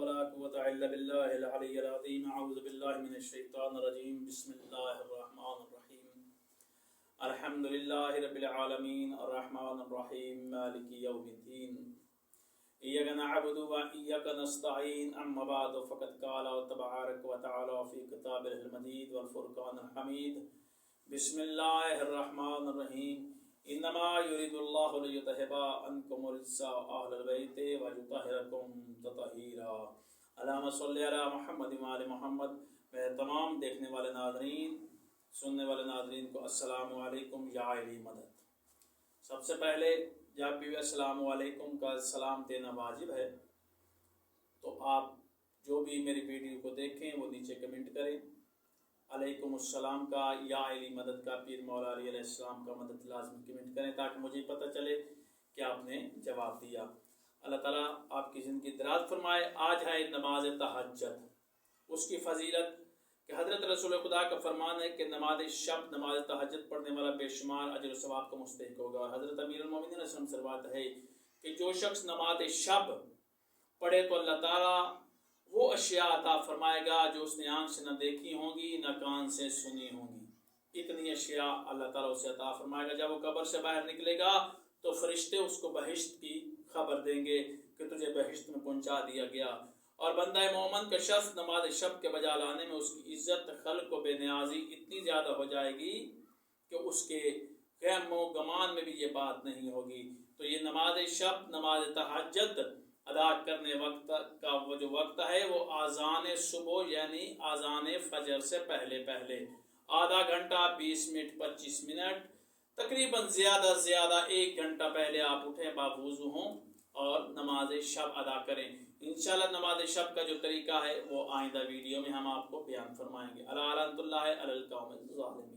ولا قوة إلا بالله العلي العظيم. أعوذ بالله من الشيطان الرجيم. بسم الله الرحمن الرحيم. الحمد لله رب العالمين الرحمن الرحيم مالك يوم الدين. إياك نعبد وإياك نستعين. أما بعد فقد قال تبارك وتعالى في كتابه المجيد والفرقان الحميد. بسم الله الرحمن الرحيم. انما يريد الله ليذهب عنكم الرجس اهل البيت ويطهركم تطهيرا. اللهم صل على محمد وآل محمد. میرے تمام دیکھنے والے ناظرین، سننے والے ناظرین کو السلام علیکم یا علی مدد. سب سے پہلے جب بھی السلام علیکم کا سلام دینا واجب ہے، تو آپ جو بھی میری ویڈیو کو دیکھیں وہ نیچے کمنٹ کریں. علیکم السلام کا یا علی مدد کا، پیر مولا علی علیہ السلام کا مدد لازم کمنٹ کریں تاکہ مجھے پتہ چلے کہ آپ نے جواب دیا. اللہ تعالیٰ آپ کی زندگی دراز فرمائے. آج ہے نماز تہجد، اس کی فضیلت کہ حضرت رسول خدا کا فرمان ہے کہ نماز شب، نماز تہجد پڑھنے والا بے شمار اجر و ثواب کا مستحق ہوگا. اور حضرت امیر المومنین علیہ السلام سے روایت ہے کہ جو شخص نماز شب پڑھے تو اللہ تعالیٰ وہ اشیاء عطا فرمائے گا جو اس نے آنکھ سے نہ دیکھی ہوں گی نہ کان سے سنی ہوں گی. اتنی اشیاء اللہ تعالیٰ اسے عطا فرمائے گا. جب وہ قبر سے باہر نکلے گا تو فرشتے اس کو بہشت کی خبر دیں گے کہ تجھے بہشت میں پہنچا دیا گیا. اور بندہ مومن کا شخص نماز شب کے بجا لانے میں اس کی عزت، خلق و بے نیازی اتنی زیادہ ہو جائے گی کہ اس کے غم و گمان میں بھی یہ بات نہیں ہوگی. تو یہ نماز شب، نماز تہجد ادا کرنے وقت کا وہ جو وقت ہے وہ آذان صبح یعنی آذان فجر سے پہلے آدھا گھنٹہ 20 منٹ 25 منٹ تقریباً زیادہ سے زیادہ 1 گھنٹہ پہلے آپ اٹھیں، باوضو ہوں اور نماز شب ادا کریں. انشاءاللہ نماز شب کا جو طریقہ ہے وہ آئندہ ویڈیو میں ہم آپ کو بیان فرمائیں گے. اللہ الحمد للہ علی القوم الظالمین.